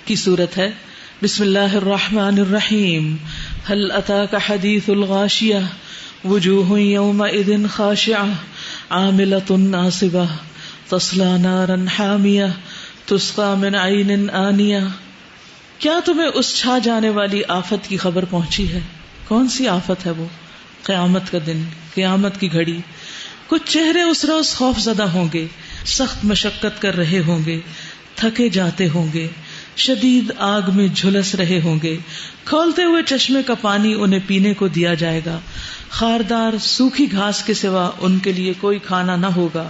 کی صورت ہے. بسم اللہ الرحمن الرحیم. هل اتاک حدیث الغاشیہ وجوہ یومئذ خاشعہ عاملۃ ناصبہ تصلی نارا حامیہ تسقی من عین آنیہ. کیا تمہیں اس چھا جانے والی آفت کی خبر پہنچی ہے؟ کون سی آفت ہے وہ؟ قیامت کا دن، قیامت کی گھڑی. کچھ چہرے اس روز خوف زدہ ہوں گے، سخت مشقت کر رہے ہوں گے، تھکے جاتے ہوں گے، شدید آگ میں جھلس رہے ہوں گے. کھولتے ہوئے چشمے کا پانی انہیں پینے کو دیا جائے گا. خاردار سوکھی گھاس کے سوا ان کے لیے کوئی کھانا نہ ہوگا.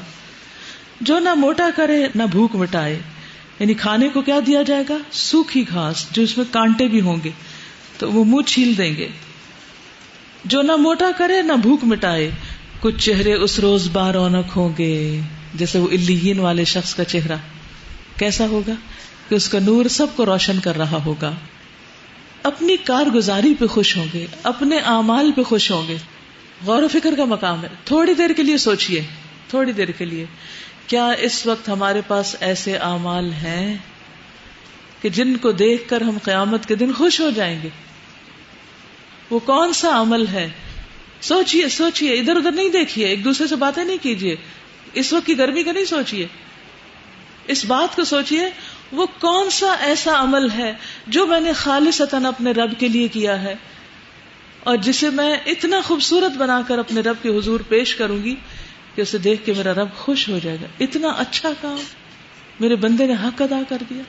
جو نہ موٹا کرے نہ بھوک مٹائے، یعنی کھانے کو کیا دیا جائے گا؟ سوکھی گھاس جو اس میں کانٹے بھی ہوں گے تو وہ منہ چھیل دیں گے. جو نہ موٹا کرے نہ بھوک مٹائے. کچھ چہرے اس روز بارونق ہوں گے، جیسے وہ علیین والے شخص کا چہرہ کیسا ہوگا کہ اس کا نور سب کو روشن کر رہا ہوگا. اپنی کارگزاری پہ خوش ہوں گے، اپنے اعمال پہ خوش ہوں گے. غور و فکر کا مقام ہے. تھوڑی دیر کے لیے سوچئے، تھوڑی دیر کے لیے، کیا اس وقت ہمارے پاس ایسے اعمال ہیں کہ جن کو دیکھ کر ہم قیامت کے دن خوش ہو جائیں گے؟ وہ کون سا عمل ہے؟ سوچئے سوچئے، ادھر ادھر نہیں دیکھیے، ایک دوسرے سے باتیں نہیں کیجیے، اس وقت کی گرمی کا نہیں سوچئے. اس بات کو سوچئے وہ کون سا ایسا عمل ہے جو میں نے خالصتاً اپنے رب کے لیے کیا ہے اور جسے میں اتنا خوبصورت بنا کر اپنے رب کے حضور پیش کروں گی کہ اسے دیکھ کے میرا رب خوش ہو جائے گا. اتنا اچھا کام میرے بندے نے حق ادا کر دیا.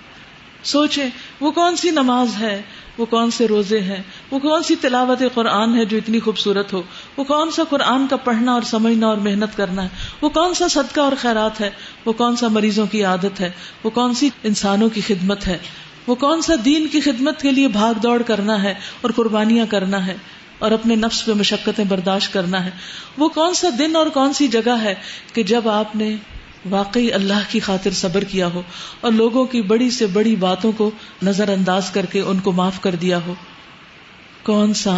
سوچیں وہ کون سی نماز ہے، وہ کون سے روزے ہیں، وہ کون سی تلاوت قرآن ہے جو اتنی خوبصورت ہو، وہ کون سا قرآن کا پڑھنا اور سمجھنا اور محنت کرنا ہے، وہ کون سا صدقہ اور خیرات ہے، وہ کون سا مریضوں کی عادت ہے، وہ کون سی انسانوں کی خدمت ہے، وہ کون سا دین کی خدمت کے لیے بھاگ دوڑ کرنا ہے اور قربانیاں کرنا ہے اور اپنے نفس پہ مشقتیں برداشت کرنا ہے. وہ کون سا دن اور کون سی جگہ ہے کہ جب آپ نے واقعی اللہ کی خاطر صبر کیا ہو اور لوگوں کی بڑی سے بڑی باتوں کو نظر انداز کر کے ان کو معاف کر دیا ہو. کون سا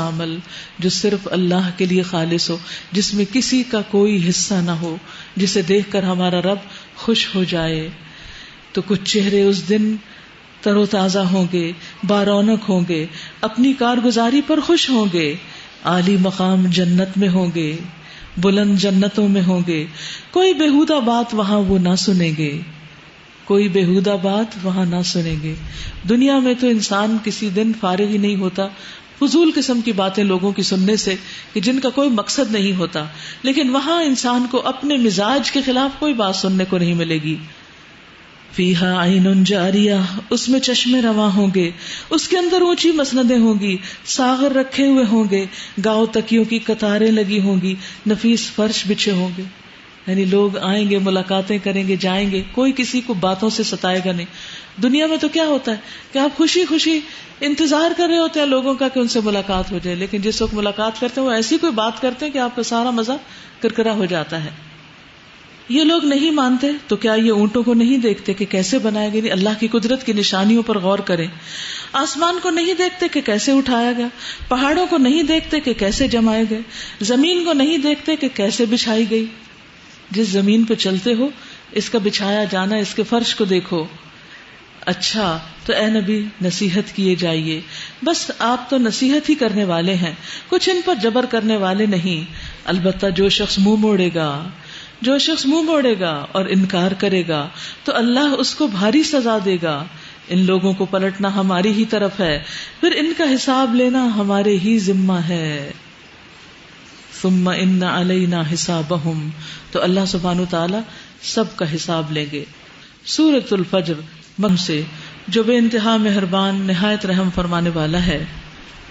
عمل جو صرف اللہ کے لیے خالص ہو، جس میں کسی کا کوئی حصہ نہ ہو، جسے دیکھ کر ہمارا رب خوش ہو جائے. تو کچھ چہرے اس دن تر و تازہ ہوں گے، بارونق ہوں گے، اپنی کارگزاری پر خوش ہوں گے، عالی مقام جنت میں ہوں گے، بلند جنتوں میں ہوں گے. کوئی بےہودہ بات وہاں وہ نہ سنیں گے، کوئی بےہودہ بات وہاں نہ سنیں گے. دنیا میں تو انسان کسی دن فارغ ہی نہیں ہوتا فضول قسم کی باتیں لوگوں کی سننے سے کہ جن کا کوئی مقصد نہیں ہوتا، لیکن وہاں انسان کو اپنے مزاج کے خلاف کوئی بات سننے کو نہیں ملے گی. فیہا عین جاریہ، اس میں چشمے رواں ہوں گے، اس کے اندر اونچی مسندیں ہوں گی، ساغر رکھے ہوئے ہوں گے، گاؤ تکیوں کی قطاریں لگی ہوں گی، نفیس فرش بچھے ہوں گے. یعنی لوگ آئیں گے، ملاقاتیں کریں گے، جائیں گے، کوئی کسی کو باتوں سے ستائے گا نہیں. دنیا میں تو کیا ہوتا ہے کہ آپ خوشی خوشی انتظار کر رہے ہوتے ہیں لوگوں کا کہ ان سے ملاقات ہو جائے، لیکن جس وقت ملاقات کرتے ہیں وہ ایسی کوئی بات کرتے ہیں کہ آپ کا سارا مزہ کرکرا ہو جاتا ہے. یہ لوگ نہیں مانتے تو کیا یہ اونٹوں کو نہیں دیکھتے کہ کیسے بنائے گئے؟ اللہ کی قدرت کی نشانیوں پر غور کریں. آسمان کو نہیں دیکھتے کہ کیسے اٹھایا گیا، پہاڑوں کو نہیں دیکھتے کہ کیسے جمائے گئے، زمین کو نہیں دیکھتے کہ کیسے بچھائی گئی. جس زمین پہ چلتے ہو اس کا بچھایا جانا، اس کے فرش کو دیکھو. اچھا تو اے نبی نصیحت کیے جائیے. بس آپ تو نصیحت ہی کرنے والے ہیں، کچھ ان پر جبر کرنے والے نہیں. البتہ جو شخص منہ موڑے گا اور انکار کرے گا تو اللہ اس کو بھاری سزا دے گا. ان لوگوں کو پلٹنا ہماری ہی طرف ہے، پھر ان کا حساب لینا ہمارے ہی ذمہ ہے. ثم ان علینا حسابہم، تو اللہ سبحانہ وتعالی سب کا حساب لیں گے. سورۃ الفجر من سے جو بے انتہا مہربان نہایت رحم فرمانے والا ہے.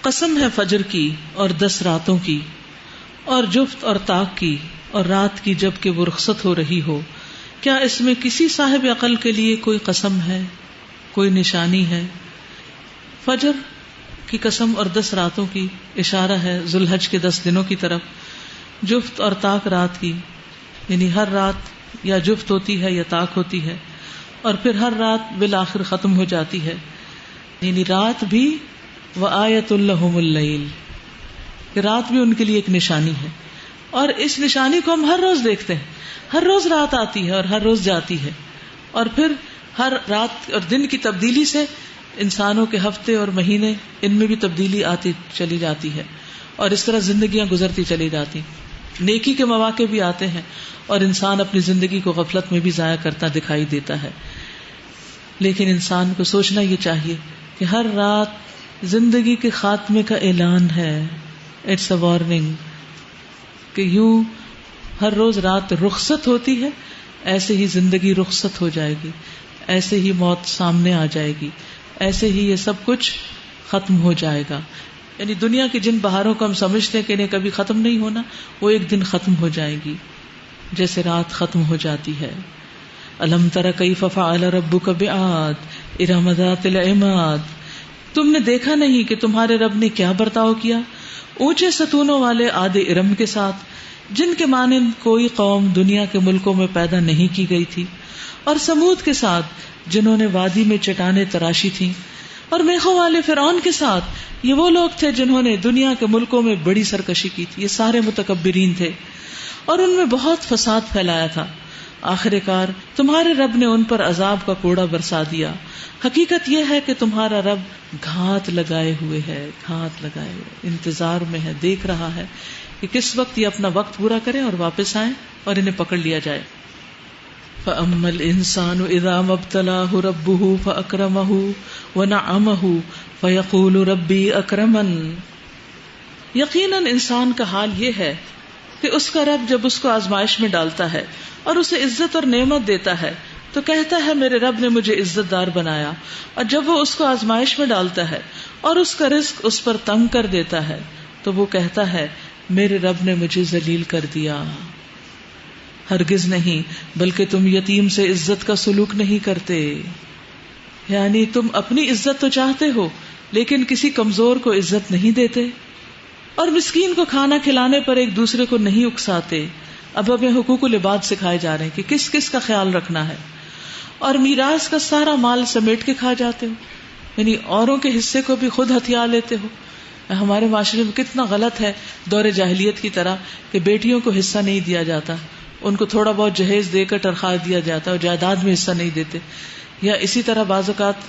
قسم ہے فجر کی اور 10 راتوں کی اور جفت اور طاق کی اور رات کی جب کہ وہ رخصت ہو رہی ہو. کیا اس میں کسی صاحب عقل کے لیے کوئی قسم ہے، کوئی نشانی ہے؟ فجر کی قسم اور 10 راتوں کی اشارہ ہے ذوالحج کے 10 دنوں کی طرف. جفت اور طاق رات کی، یعنی ہر رات یا جفت ہوتی ہے یا طاق ہوتی ہے اور پھر ہر رات بالآخر ختم ہو جاتی ہے. یعنی رات بھی وآیۃ لہم اللیل، رات بھی ان کے لیے ایک نشانی ہے. اور اس نشانی کو ہم ہر روز دیکھتے ہیں، ہر روز رات آتی ہے اور ہر روز جاتی ہے. اور پھر ہر رات اور دن کی تبدیلی سے انسانوں کے ہفتے اور مہینے ان میں بھی تبدیلی آتی چلی جاتی ہے، اور اس طرح زندگیاں گزرتی چلی جاتی. نیکی کے مواقع بھی آتے ہیں اور انسان اپنی زندگی کو غفلت میں بھی ضائع کرتا دکھائی دیتا ہے. لیکن انسان کو سوچنا یہ چاہیے کہ ہر رات زندگی کے خاتمے کا اعلان ہے. اٹس اے وارننگ کہ یوں ہر روز رات رخصت ہوتی ہے، ایسے ہی زندگی رخصت ہو جائے گی، ایسے ہی موت سامنے آ جائے گی، ایسے ہی یہ سب کچھ ختم ہو جائے گا. یعنی دنیا کی جن بہاروں کو ہم سمجھتے ہیں کہ انہیں کبھی ختم نہیں ہونا، وہ ایک دن ختم ہو جائے گی، جیسے رات ختم ہو جاتی ہے. الم تر کیف فعل ربک بعاد ارم ذات العماد. تم نے دیکھا نہیں کہ تمہارے رب نے کیا برتاؤ کیا اونچے ستونوں والے عاد ارم کے ساتھ، جن کے مانند کوئی قوم دنیا کے ملکوں میں پیدا نہیں کی گئی تھی، اور سمود کے ساتھ جنہوں نے وادی میں چٹانیں تراشی تھیں، اور میخوں والے فرعون کے ساتھ یہ وہ لوگ تھے جنہوں نے دنیا کے ملکوں میں بڑی سرکشی کی تھی. یہ سارے متکبرین تھے اور ان میں بہت فساد پھیلایا تھا. آخر کار تمہارے رب نے ان پر عذاب کا کوڑا برسا دیا. حقیقت یہ ہے کہ تمہارا رب گھات لگائے ہوئے ہے، گھات لگائے ہوئے انتظار میں ہے، دیکھ رہا ہے کہ کس وقت یہ اپنا وقت پورا کریں اور واپس آئیں اور انہیں پکڑ لیا جائے. فَأَمَّا الْإِنسَانُ إِذَا مَا ابْتَلَاهُ رَبُّهُ فَأَكْرَمَهُ وَنَعَّمَهُ فَيَقُولُ رَبِّي أَكْرَمَنِ. یقیناً انسان کا حال یہ ہے کہ اس کا رب جب اس کو آزمائش میں ڈالتا ہے اور اسے عزت اور نعمت دیتا ہے تو کہتا ہے میرے رب نے مجھے عزت دار بنایا، اور جب وہ اس کو آزمائش میں ڈالتا ہے اور اس کا رزق اس پر تنگ کر دیتا ہے تو وہ کہتا ہے میرے رب نے مجھے ذلیل کر دیا. ہرگز نہیں، بلکہ تم یتیم سے عزت کا سلوک نہیں کرتے. یعنی تم اپنی عزت تو چاہتے ہو لیکن کسی کمزور کو عزت نہیں دیتے، اور مسکین کو کھانا کھلانے پر ایک دوسرے کو نہیں اکساتے. اب ہمیں حقوق العباد سکھائے جا رہے ہیں کہ کس کس کا خیال رکھنا ہے، اور میراث کا سارا مال سمیٹ کے کھا جاتے ہو، یعنی اوروں کے حصے کو بھی خود ہتھیا لیتے ہو. ہمارے معاشرے میں کتنا غلط ہے دور جاہلیت کی طرح کہ بیٹیوں کو حصہ نہیں دیا جاتا، ان کو تھوڑا بہت جہیز دے کر تنخواہ دیا جاتا ہے اور جائیداد میں حصہ نہیں دیتے. یا اسی طرح بعض اوقات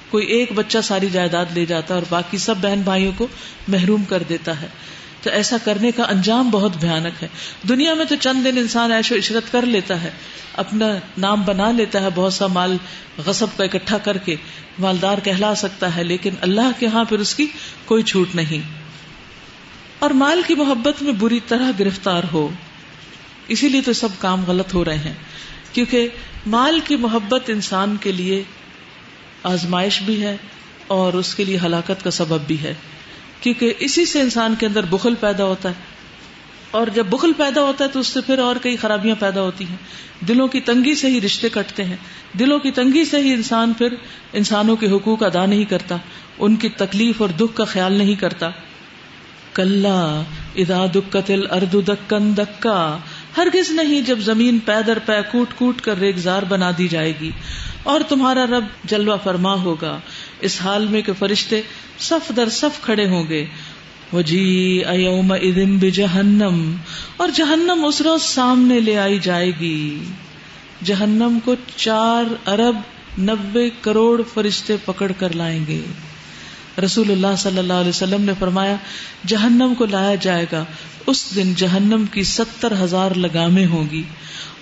کوئی ایک بچہ ساری جائیداد لے جاتا ہے اور باقی سب بہن بھائیوں کو محروم کر دیتا ہے. تو ایسا کرنے کا انجام بہت بھیانک ہے. دنیا میں تو چند دن انسان عیش و عشرت کر لیتا ہے، اپنا نام بنا لیتا ہے، بہت سا مال غصب کا اکٹھا کر کے مالدار کہلا سکتا ہے، لیکن اللہ کے ہاں پھر اس کی کوئی چھوٹ نہیں. اور مال کی محبت میں بری طرح گرفتار ہو، اسی لیے تو سب کام غلط ہو رہے ہیں، کیونکہ مال کی محبت انسان کے لیے آزمائش بھی ہے اور اس کے لیے ہلاکت کا سبب بھی ہے، کیونکہ اسی سے انسان کے اندر بخل پیدا ہوتا ہے، اور جب بخل پیدا ہوتا ہے تو اس سے پھر اور کئی خرابیاں پیدا ہوتی ہیں. دلوں کی تنگی سے ہی رشتے کٹتے ہیں، دلوں کی تنگی سے ہی انسان پھر انسانوں کے حقوق ادا نہیں کرتا، ان کی تکلیف اور دکھ کا خیال نہیں کرتا. کلا اذا دکت الارض دکن دکا. ہرگز نہیں، جب زمین پے در پے کوٹ کوٹ کر ریگزار بنا دی جائے گی اور تمہارا رب جلوہ فرما ہوگا اس حال میں کہ فرشتے صف در صف کھڑے ہوں گے. وجیء یومئذ بجہنم. اور جہنم اس روز سامنے لے آئی جائے گی. جہنم کو 4 ارب 90 کروڑ فرشتے پکڑ کر لائیں گے. رسول اللہ صلی اللہ علیہ وسلم نے فرمایا جہنم کو لایا جائے گا، اس دن جہنم کی 70,000 لگامیں ہوں گی،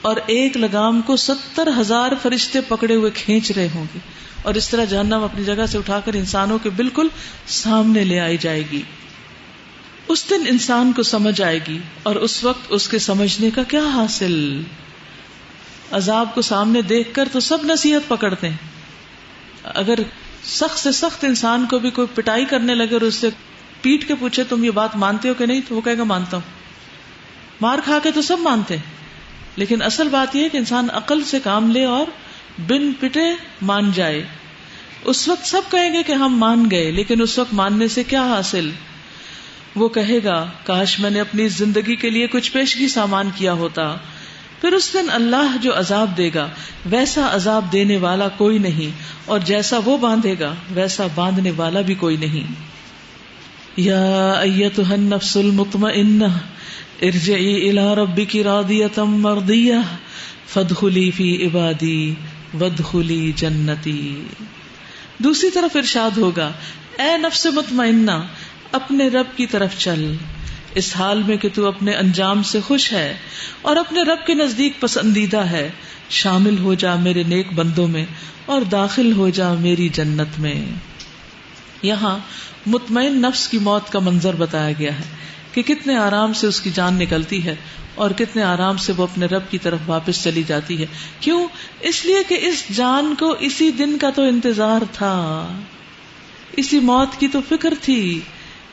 اور ایک لگام کو 70,000 فرشتے پکڑے ہوئے کھینچ رہے ہوں گے، اور اس طرح جہنم اپنی جگہ سے اٹھا کر انسانوں کے بالکل سامنے لے آئی جائے گی. اس دن انسان کو سمجھ آئے گی، اور اس وقت اس کے سمجھنے کا کیا حاصل. عذاب کو سامنے دیکھ کر تو سب نصیحت پکڑتے ہیں. اگر سخت سے سخت انسان کو بھی کوئی پٹائی کرنے لگے اور اس سے پیٹ کے پوچھے تم یہ بات مانتے ہو کہ نہیں، تو وہ کہے گا مانتا ہوں. مار کھا کے تو سب مانتے ہیں، لیکن اصل بات یہ ہے کہ انسان عقل سے کام لے اور بن پٹے مان جائے. اس وقت سب کہیں گے کہ ہم مان گئے، لیکن اس وقت ماننے سے کیا حاصل. وہ کہے گا کاش میں نے اپنی زندگی کے لیے کچھ پیشگی سامان کیا ہوتا. پھر اس دن اللہ جو عذاب دے گا ویسا عذاب دینے والا کوئی نہیں، اور جیسا وہ باندھے گا ویسا باندھنے والا بھی کوئی نہیں. یا ایتھا النفس المطمئنہ ارجعی الی ربک راضیۃ مرضیہ فادخلی فی عبادی وادخلی جنتی. دوسری طرف ارشاد ہوگا اے نفس مطمئنہ اپنے رب کی طرف چل اس حال میں کہ تو اپنے انجام سے خوش ہے اور اپنے رب کے نزدیک پسندیدہ ہے. شامل ہو جا میرے نیک بندوں میں اور داخل ہو جا میری جنت میں. یہاں مطمئن نفس کی موت کا منظر بتایا گیا ہے کہ کتنے آرام سے اس کی جان نکلتی ہے اور کتنے آرام سے وہ اپنے رب کی طرف واپس چلی جاتی ہے. کیوں؟ اس لیے کہ اس جان کو اسی دن کا تو انتظار تھا, اسی موت کی تو فکر تھی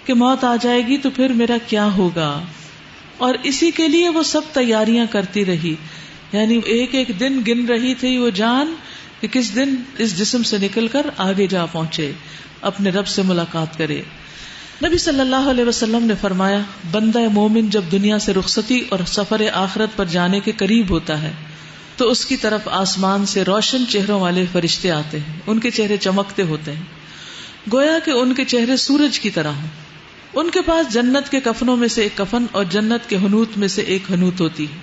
کہ موت آ جائے گی تو پھر میرا کیا ہوگا, اور اسی کے لیے وہ سب تیاریاں کرتی رہی. یعنی ایک ایک دن گن رہی تھی وہ جان کہ کس دن اس جسم سے نکل کر آگے جا پہنچے, اپنے رب سے ملاقات کرے. نبی صلی اللہ علیہ وسلم نے فرمایا بندہ مومن جب دنیا سے رخصتی اور سفر آخرت پر جانے کے قریب ہوتا ہے تو اس کی طرف آسمان سے روشن چہروں والے فرشتے آتے ہیں. ان کے چہرے چمکتے ہوتے ہیں گویا کہ ان کے چہرے سورج کی طرح ہوں. ان کے پاس جنت کے کفنوں میں سے ایک کفن اور جنت کے حنوت میں سے ایک حنوت ہوتی ہے.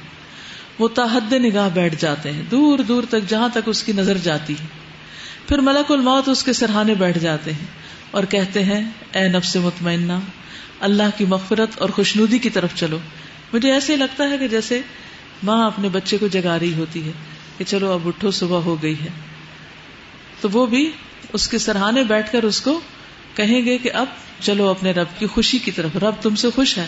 وہ تاحد نگاہ بیٹھ جاتے ہیں دور دور تک جہاں تک اس کی نظر جاتی ہے. پھر ملک الموت اس کے سرہانے بیٹھ جاتے ہیں اور کہتے ہیں اے نفس مطمئنہ اللہ کی مغفرت اور خوشنودی کی طرف چلو. مجھے ایسے لگتا ہے کہ جیسے ماں اپنے بچے کو جگا رہی ہوتی ہے کہ چلو اب اٹھو صبح ہو گئی ہے, تو وہ بھی اس کے سرہانے بیٹھ کر اس کو کہیں گے کہ اب چلو اپنے رب کی خوشی کی طرف, رب تم سے خوش ہے.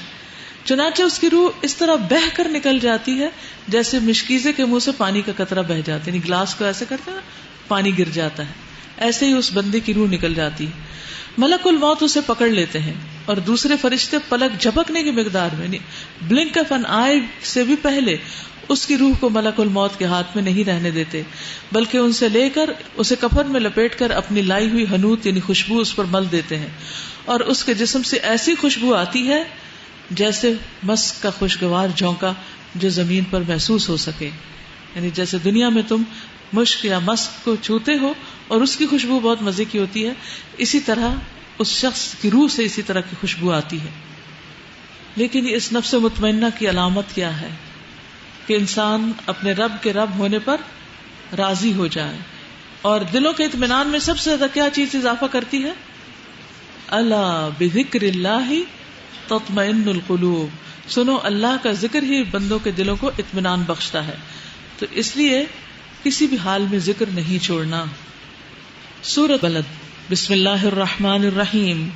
چنانچہ اس کی روح اس طرح بہہ کر نکل جاتی ہے جیسے مشکیزے کے منہ سے پانی کا قطرہ بہ جاتا ہے, یعنی گلاس کو ایسے کرتے ہیں پانی گر جاتا ہے, ایسے ہی اس بندے کی روح نکل جاتی ہے. ملک الموت اسے پکڑ لیتے ہیں اور دوسرے فرشتے پلک جھپکنے کی مقدار میں, بلنک آف این آئی سے بھی پہلے اس کی روح کو ملک الموت کے ہاتھ میں نہیں رہنے دیتے, بلکہ ان سے لے کر اسے کفن میں لپیٹ کر اپنی لائی ہوئی حنوت یعنی خوشبو اس پر مل دیتے ہیں, اور اس کے جسم سے ایسی خوشبو آتی ہے جیسے مسک کا خوشگوار جھونکا جو زمین پر محسوس ہو سکے. یعنی جیسے دنیا میں تم مشک یا مسک کو چھوتے ہو اور اس کی خوشبو بہت مزے کی ہوتی ہے, اسی طرح اس شخص کی روح سے اسی طرح کی خوشبو آتی ہے. لیکن اس نفس مطمئنہ کی علامت کیا ہے کہ انسان اپنے رب کے رب ہونے پر راضی ہو جائے. اور دلوں کے اطمینان میں سب سے زیادہ کیا چیز اضافہ کرتی ہے؟ الا بذکر اللہ تطمئن القلوب. سنو اللہ کا ذکر ہی بندوں کے دلوں کو اطمینان بخشتا ہے, تو اس لیے کسی بھی حال میں ذکر نہیں چھوڑنا. سورۃ بلد. بسم اللہ الرحمن الرحیم.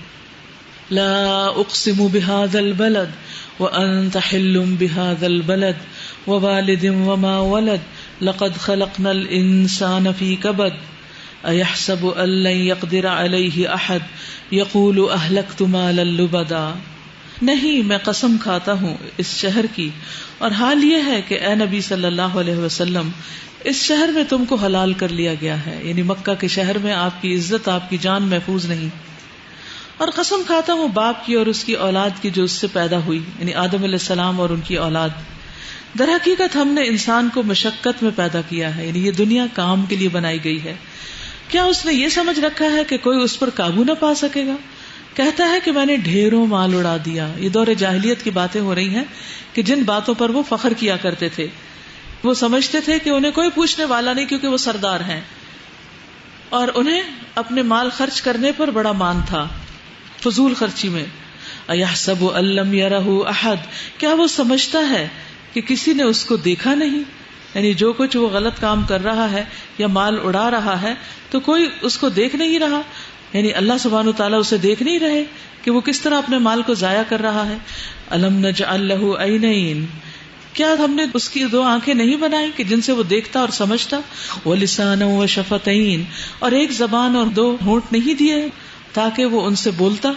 لا اقسم بهذا البلد وانت حل بهذا البلد ووالد وما ولد لقد خلقنا الانسان في كبد ایحسب ان لن يقدر علیہ احد یقول اہلکت مالا لبدا. نہیں, میں قسم کھاتا ہوں اس شہر کی, اور حال یہ ہے کہ اے نبی صلی اللہ علیہ وسلم اس شہر میں تم کو حلال کر لیا گیا ہے, یعنی مکہ کے شہر میں آپ کی عزت آپ کی جان محفوظ نہیں. اور قسم کھاتا ہوں باپ کی اور اس کی اولاد کی جو اس سے پیدا ہوئی, یعنی آدم علیہ السلام اور ان کی اولاد. در حقیقت ہم نے انسان کو مشقت میں پیدا کیا ہے, یعنی یہ دنیا کام کے لیے بنائی گئی ہے. کیا اس نے یہ سمجھ رکھا ہے کہ کوئی اس پر قابو نہ پا سکے گا؟ کہتا ہے کہ میں نے ڈھیروں مال اڑا دیا. یہ دور جاہلیت کی باتیں ہو رہی ہیں کہ جن باتوں پر وہ فخر کیا کرتے تھے. وہ سمجھتے تھے کہ انہیں کوئی پوچھنے والا نہیں کیونکہ وہ سردار ہیں, اور انہیں اپنے مال خرچ کرنے پر بڑا مان تھا, فضول خرچی میں. ایحسب ان لم یرہ احد, کیا وہ سمجھتا ہے کہ کسی نے اس کو دیکھا نہیں؟ یعنی جو کچھ وہ غلط کام کر رہا ہے یا مال اڑا رہا ہے تو کوئی اس کو دیکھ نہیں رہا, یعنی اللہ سبحانہ وتعالیٰ اسے دیکھ نہیں رہے کہ وہ کس طرح اپنے مال کو ضائع کر رہا ہے. الم نجعل لہ عینین, کیا ہم نے اس کی دو آنکھیں نہیں بنائی کہ جن سے وہ دیکھتا اور سمجھتا؟ ولسانا وشفتین, اور ایک زبان اور دو ہونٹ نہیں دیے تاکہ وہ ان سے بولتا؟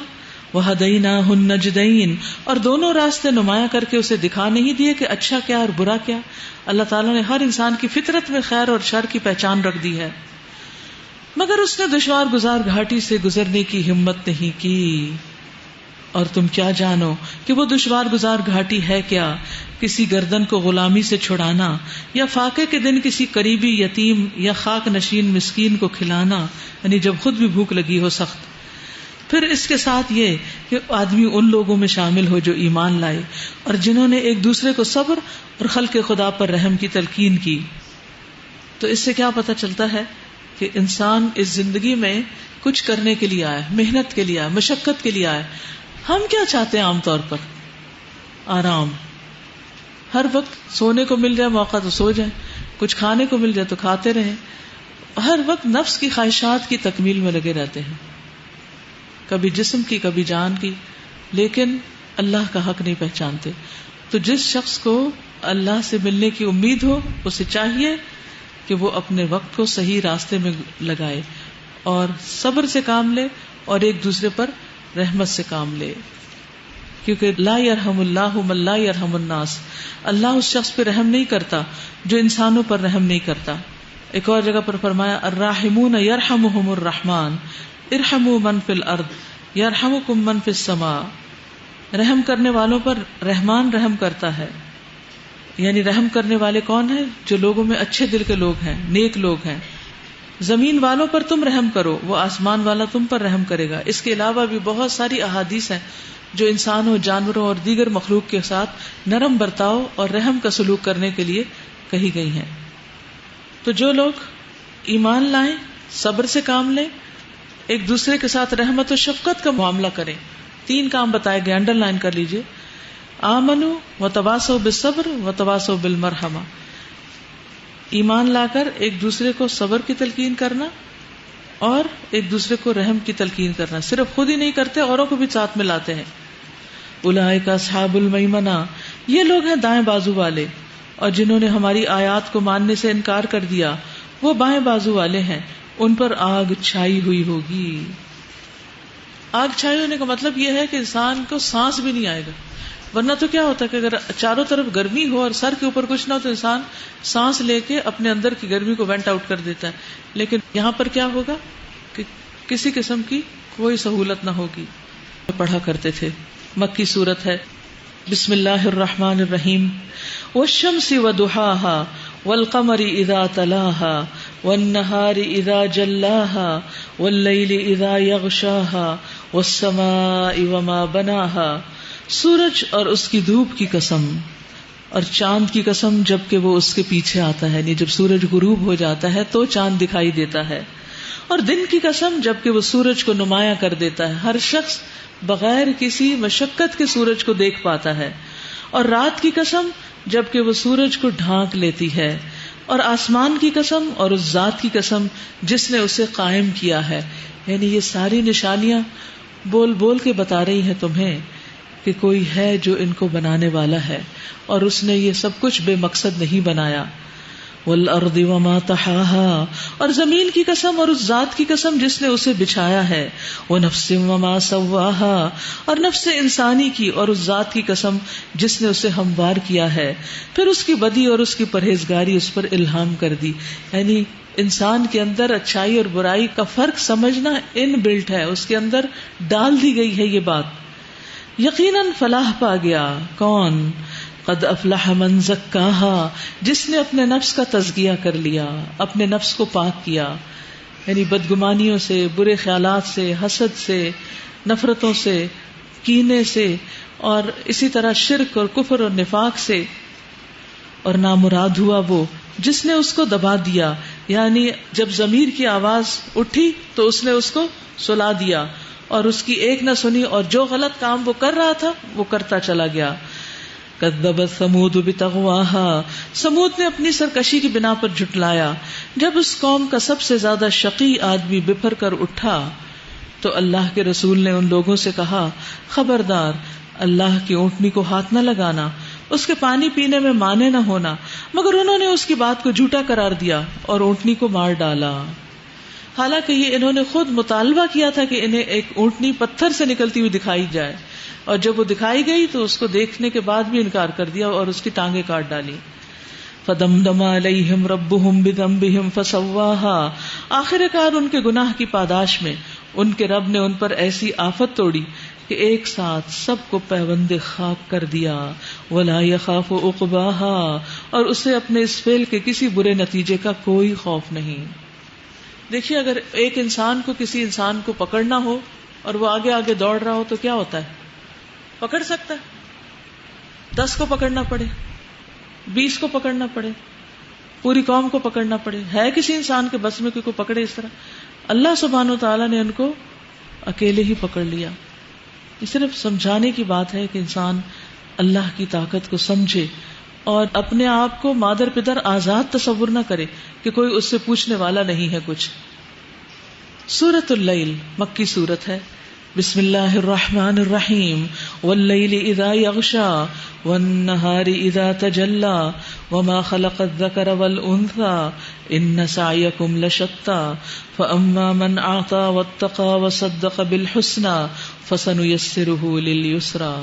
وہدیناہ النجدین, اور دونوں راستے نمایاں کر کے اسے دکھا نہیں دیے کہ اچھا کیا اور برا کیا. اللہ تعالیٰ نے ہر انسان کی فطرت میں خیر اور شر کی پہچان رکھ دی ہے, مگر اس نے دشوار گزار گھاٹی سے گزرنے کی ہمت نہیں کی. اور تم کیا جانو کہ وہ دشوار گزار گھاٹی ہے کیا؟ کسی گردن کو غلامی سے چھڑانا, یا فاقے کے دن کسی قریبی یتیم یا خاک نشین مسکین کو کھلانا, یعنی جب خود بھی بھوک لگی ہو سخت. پھر اس کے ساتھ یہ کہ آدمی ان لوگوں میں شامل ہو جو ایمان لائے اور جنہوں نے ایک دوسرے کو صبر اور خلق خدا پر رحم کی تلقین کی. تو اس سے کیا پتہ چلتا ہے کہ انسان اس زندگی میں کچھ کرنے کے لیے آیا، محنت کے لیے آیا، مشقت کے لیے آیا. ہم کیا چاہتے ہیں عام طور پر؟ آرام. ہر وقت سونے کو مل جائے موقع تو سو جائیں، کچھ کھانے کو مل جائے تو کھاتے رہیں. ہر وقت نفس کی خواہشات کی تکمیل میں لگے رہتے ہیں، کبھی جسم کی کبھی جان کی، لیکن اللہ کا حق نہیں پہچانتے. تو جس شخص کو اللہ سے ملنے کی امید ہو، اسے چاہیے کہ وہ اپنے وقت کو صحیح راستے میں لگائے اور صبر سے کام لے اور ایک دوسرے پر رحمت سے کام لے، کیونکہ لا یرحم اللہ من لا یرحم الناس. اللہ اس شخص پہ رحم نہیں کرتا جو انسانوں پر رحم نہیں کرتا. ایک اور جگہ پر فرمایا الراحمون یرحمہم الرحمن ارحموا من فی الارض یرحمکم من فی السماء. رحم کرنے والوں پر رحمان رحم کرتا ہے. یعنی رحم کرنے والے کون ہیں؟ جو لوگوں میں اچھے دل کے لوگ ہیں، نیک لوگ ہیں. زمین والوں پر تم رحم کرو، وہ آسمان والا تم پر رحم کرے گا. اس کے علاوہ بھی بہت ساری احادیث ہیں جو انسانوں، جانوروں اور دیگر مخلوق کے ساتھ نرم برتاؤ اور رحم کا سلوک کرنے کے لیے کہی گئی ہیں. تو جو لوگ ایمان لائیں، صبر سے کام لیں، ایک دوسرے کے ساتھ رحمت و شفقت کا معاملہ کریں. 3 کام بتائے گئے، انڈر لائن کر لیجئے. آمنوا وتواصوا بالصبر وتواصوا بالمرحمہ. ایمان لا کر ایک دوسرے کو صبر کی تلقین کرنا اور ایک دوسرے کو رحم کی تلقین کرنا. صرف خود ہی نہیں کرتے، اوروں کو بھی ساتھ میں لاتے ہیں. اولئک اصحاب المیمنہ، یہ لوگ ہیں دائیں بازو والے، اور جنہوں نے ہماری آیات کو ماننے سے انکار کر دیا وہ بائیں بازو والے ہیں، ان پر آگ چھائی ہوئی ہوگی. آگ چھائی ہونے کا مطلب یہ ہے کہ انسان کو سانس بھی نہیں آئے گا. ورنہ تو کیا ہوتا ہے کہ اگر چاروں طرف گرمی ہو اور سر کے اوپر کچھ نہ ہو تو انسان سانس لے کے اپنے اندر کی گرمی کو وینٹ آؤٹ کر دیتا ہے. لیکن یہاں پر کیا ہوگا کہ کسی قسم کی کوئی سہولت نہ ہوگی. پڑھا کرتے تھے. مکی سورت ہے. بسم اللہ الرحمن الرحیم. والشمس وضحاها والقمر اذا تلاها والنهار اذا جلاها والليل اذا يغشاها والسماء وما بناها. سورج اور اس کی دھوپ کی قسم، اور چاند کی قسم جب کہ وہ اس کے پیچھے آتا ہے، یعنی جب سورج غروب ہو جاتا ہے تو چاند دکھائی دیتا ہے. اور دن کی قسم جب کہ وہ سورج کو نمایاں کر دیتا ہے، ہر شخص بغیر کسی مشقت کے سورج کو دیکھ پاتا ہے. اور رات کی قسم جب کہ وہ سورج کو ڈھانک لیتی ہے. اور آسمان کی قسم اور اس ذات کی قسم جس نے اسے قائم کیا ہے. یعنی یہ ساری نشانیاں بول بول کے بتا رہی ہیں تمہیں کہ کوئی ہے جو ان کو بنانے والا ہے، اور اس نے یہ سب کچھ بے مقصد نہیں بنایا. والارض وما طحاها، اور زمین کی قسم اور اس ذات کی قسم جس نے اسے بچھایا ہے. ونفس وما سواها، اور نفس انسانی کی اور اس ذات کی قسم جس نے اسے ہموار کیا ہے. پھر اس کی بدی اور اس کی پرہیزگاری اس پر الہام کر دی. یعنی انسان کے اندر اچھائی اور برائی کا فرق سمجھنا ان بلٹ ہے، اس کے اندر ڈال دی گئی ہے یہ بات. یقیناً فلاح پا گیا کون؟ قد افلح من زکاہا، جس نے اپنے نفس کا تزکیہ کر لیا، اپنے نفس کو پاک کیا. یعنی بدگمانیوں سے، برے خیالات سے، حسد سے، نفرتوں سے، کینے سے، اور اسی طرح شرک اور کفر اور نفاق سے. اور نامراد ہوا وہ جس نے اس کو دبا دیا. یعنی جب ضمیر کی آواز اٹھی تو اس نے اس کو سلا دیا اور اس کی ایک نہ سنی، اور جو غلط کام وہ کر رہا تھا وہ کرتا چلا گیا. کذبت ثمود بطغواها، سمود نے اپنی سرکشی کی بنا پر جھٹلایا. جب اس قوم کا سب سے زیادہ شقی آدمی بپھر کر اٹھا تو اللہ کے رسول نے ان لوگوں سے کہا، خبردار اللہ کی اونٹنی کو ہاتھ نہ لگانا، اس کے پانی پینے میں مانے نہ ہونا. مگر انہوں نے اس کی بات کو جھوٹا قرار دیا اور اونٹنی کو مار ڈالا. حالانکہ یہ انہوں نے خود مطالبہ کیا تھا کہ انہیں ایک اونٹنی پتھر سے نکلتی ہوئی دکھائی جائے، اور جب وہ دکھائی گئی تو اس کو دیکھنے کے بعد بھی انکار کر دیا اور اس کی ٹانگیں کاٹ ڈالی. فدمدم علیہم ربہم بذنبہم فسواہا، آخر کار ان کے گناہ کی پاداش میں ان کے رب نے ان پر ایسی آفت توڑی کہ ایک ساتھ سب کو پیوند خاک کر دیا. ولا یخاف عقباہا، اور اسے اپنے اس فعل کے کسی برے نتیجے کا کوئی خوف نہیں. دیکھیے اگر ایک انسان کو کسی انسان کو پکڑنا ہو اور وہ آگے آگے دوڑ رہا ہو تو کیا ہوتا ہے؟ پکڑ سکتا ہے. 10 کو پکڑنا پڑے، 20 کو پکڑنا پڑے، پوری قوم کو پکڑنا پڑے. ہے کسی انسان کے بس میں کہ کوئی پکڑے اس طرح؟ اللہ سبحانہ وتعالیٰ نے ان کو اکیلے ہی پکڑ لیا. یہ صرف سمجھانے کی بات ہے کہ انسان اللہ کی طاقت کو سمجھے اور اپنے آپ کو مادر پدر آزاد تصور نہ کرے کہ کوئی اس سے پوچھنے والا نہیں ہے کچھ. سورۃ اللیل مکی سورت ہے. بسم اللہ الرحمن الرحیم. واللیل اذا یغشا والنہار اذا تجلی وما خلق الذکر والانثی ان سعیکم لشتی فاما من اعطی واتقی وصدق بالحسنی فسنیسرہ للیسری.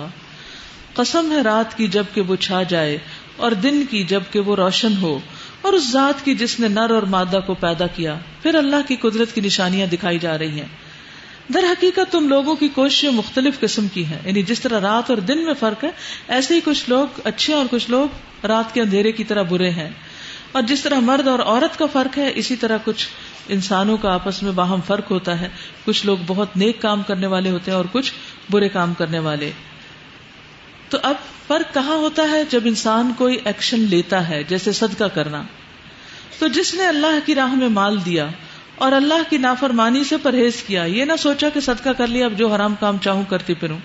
قسم ہے رات کی جب کہ وہ چھا جائے اور دن کی جب کہ وہ روشن ہو، اور اس ذات کی جس نے نر اور مادہ کو پیدا کیا. پھر اللہ کی قدرت کی نشانیاں دکھائی جا رہی ہیں. در حقیقت تم لوگوں کی کوششیں مختلف قسم کی ہیں، یعنی جس طرح رات اور دن میں فرق ہے ایسے ہی کچھ لوگ اچھے اور کچھ لوگ رات کے اندھیرے کی طرح برے ہیں. اور جس طرح مرد اور عورت کا فرق ہے اسی طرح کچھ انسانوں کا آپس میں باہم فرق ہوتا ہے. کچھ لوگ بہت نیک کام کرنے والے ہوتے ہیں اور کچھ برے کام کرنے والے. تو اب فرق کہاں ہوتا ہے؟ جب انسان کوئی ایکشن لیتا ہے، جیسے صدقہ کرنا. تو جس نے اللہ کی راہ میں مال دیا اور اللہ کی نافرمانی سے پرہیز کیا، یہ نہ سوچا کہ صدقہ کر لیا اب جو حرام کام چاہوں کرتی پھروں،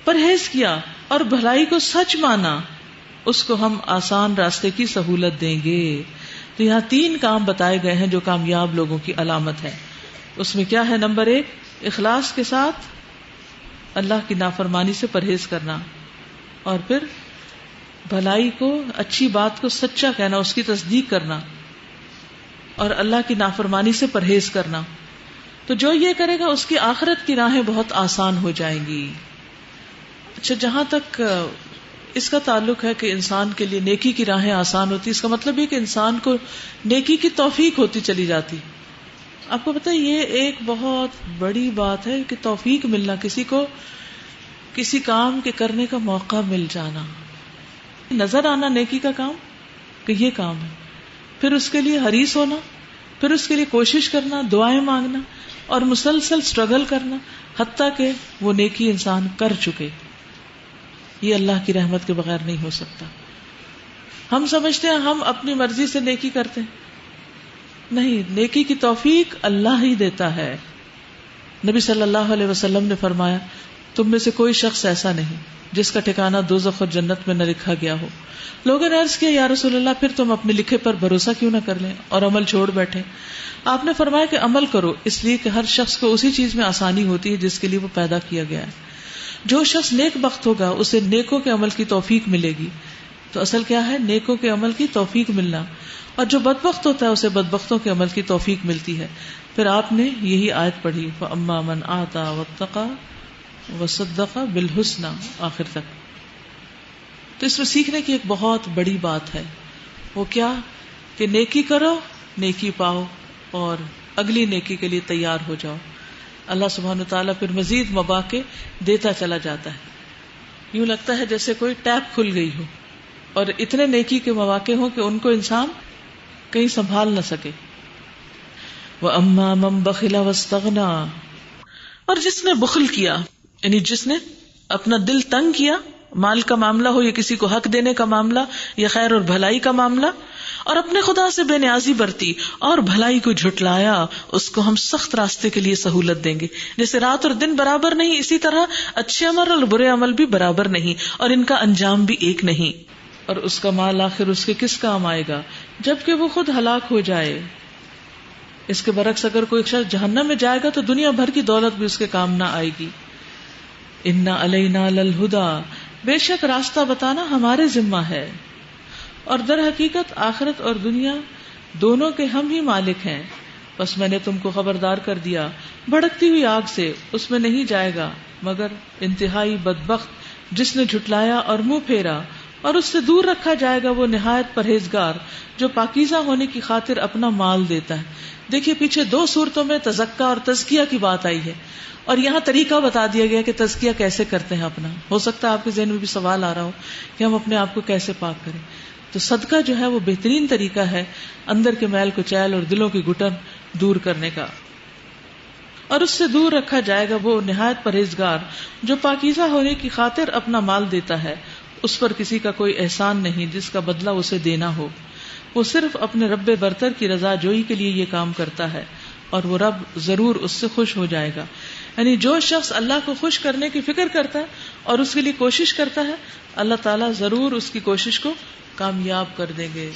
پرہیز کیا اور بھلائی کو سچ مانا، اس کو ہم آسان راستے کی سہولت دیں گے. تو یہاں 3 کام بتائے گئے ہیں جو کامیاب لوگوں کی علامت ہے. اس میں کیا ہے؟ نمبر 1 اخلاص کے ساتھ اللہ کی نافرمانی سے پرہیز کرنا، اور پھر بھلائی کو، اچھی بات کو سچا کہنا، اس کی تصدیق کرنا، اور اللہ کی نافرمانی سے پرہیز کرنا. تو جو یہ کرے گا اس کی آخرت کی راہیں بہت آسان ہو جائیں گی. اچھا، جہاں تک اس کا تعلق ہے کہ انسان کے لیے نیکی کی راہیں آسان ہوتی، اس کا مطلب یہ کہ انسان کو نیکی کی توفیق ہوتی چلی جاتی. آپ کو پتہ ہے یہ ایک بہت بڑی بات ہے کہ توفیق ملنا، کسی کو کسی کام کے کرنے کا موقع مل جانا، نظر آنا نیکی کا کام کہ یہ کام ہے، پھر اس کے لیے حریص ہونا، پھر اس کے لیے کوشش کرنا، دعائیں مانگنا اور مسلسل سٹرگل کرنا حتیٰ کہ وہ نیکی انسان کر چکے. یہ اللہ کی رحمت کے بغیر نہیں ہو سکتا. ہم سمجھتے ہیں ہم اپنی مرضی سے نیکی کرتے ہیں، نہیں، نیکی کی توفیق اللہ ہی دیتا ہے. نبی صلی اللہ علیہ وسلم نے فرمایا تم میں سے کوئی شخص ایسا نہیں جس کا ٹھکانہ دوزخ اور جنت میں نہ لکھا گیا ہو. لوگوں نے عرض کیا یا رسول اللہ پھر تم اپنے لکھے پر بھروسہ کیوں نہ کر لیں اور عمل چھوڑ بیٹھے؟ آپ نے فرمایا کہ عمل کرو، اس لیے کہ ہر شخص کو اسی چیز میں آسانی ہوتی ہے جس کے لیے وہ پیدا کیا گیا ہے. جو شخص نیک بخت ہوگا اسے نیکوں کے عمل کی توفیق ملے گی. تو اصل کیا ہے؟ نیکوں کے عمل کی توفیق ملنا. اور جو بدبخت ہوتا ہے اسے بدبختوں کے عمل کی توفیق ملتی ہے. پھر آپ نے یہی آیت پڑھی فَأَمَّا مَنْ آتَى وَاتَّقَى وَصَدَّقَ بِالْحُسْنَى آخر تک. تو اس میں سیکھنے کی ایک بہت بڑی بات ہے. وہ کیا؟ کہ نیکی کرو، نیکی پاؤ اور اگلی نیکی کے لیے تیار ہو جاؤ. اللہ سبحانہ تعالیٰ پھر مزید مواقع دیتا چلا جاتا ہے. یوں لگتا ہے جیسے کوئی ٹیپ کھل گئی ہو اور اتنے نیکی کے مواقع ہوں کہ ان کو انسان کہیں سنبھال نہ سکے. وَأَمَّا مَن بَخِلَ وَاسْتَغْنَىٰ، اور جس نے بخل کیا، یعنی جس نے اپنا دل تنگ کیا، مال کا معاملہ ہو یا کسی کو حق دینے کا معاملہ یا خیر اور بھلائی کا معاملہ، اور اپنے خدا سے بے نیازی برتی اور بھلائی کو جھٹلایا، اس کو ہم سخت راستے کے لیے سہولت دیں گے. جیسے رات اور دن برابر نہیں، اسی طرح اچھے عمل اور برے عمل بھی برابر نہیں، اور ان کا انجام بھی ایک نہیں. اور اس کا مال آخر اس کے کس کام آئے گا جبکہ وہ خود ہلاک ہو جائے. اس کے برعکس اگر کوئی شخص جہنم میں جائے گا تو دنیا بھر کی دولت بھی اس کے کام نہ آئے گی. اِنَّ عَلَيْنَا لَلْهُدَىٰ، بے شک راستہ بتانا ہمارے ذمہ ہے. اور در حقیقت آخرت اور دنیا دونوں کے ہم ہی مالک ہیں. بس میں نے تم کو خبردار کر دیا بھڑکتی ہوئی آگ سے، اس میں نہیں جائے گا مگر انتہائی بدبخت جس نے جھٹلایا اور منہ پھیرا، اور اس سے دور رکھا جائے گا وہ نہایت پرہیزگار جو پاکیزہ ہونے کی خاطر اپنا مال دیتا ہے. دیکھیے پیچھے 2 صورتوں میں تزکیہ اور تزکیہ کی بات آئی ہے، اور یہاں طریقہ بتا دیا گیا کہ تزکیہ کیسے کرتے ہیں اپنا. ہو سکتا ہے آپ کے ذہن میں بھی سوال آ رہا ہو کہ ہم اپنے آپ کو کیسے پاک کریں. تو صدقہ جو ہے وہ بہترین طریقہ ہے اندر کے میل کچیل اور دلوں کی گھٹن دور کرنے کا. اور اس سے دور رکھا جائے گا وہ نہایت پرہیزگار جو پاکیزہ ہونے کی خاطر اپنا مال دیتا ہے، اس پر کسی کا کوئی احسان نہیں جس کا بدلہ اسے دینا ہو. وہ صرف اپنے رب برتر کی رضا جوئی کے لیے یہ کام کرتا ہے اور وہ رب ضرور اس سے خوش ہو جائے گا. یعنی جو شخص اللہ کو خوش کرنے کی فکر کرتا ہے اور اس کے لیے کوشش کرتا ہے، اللہ تعالیٰ ضرور اس کی کوشش کو کامیاب کر دیں گے.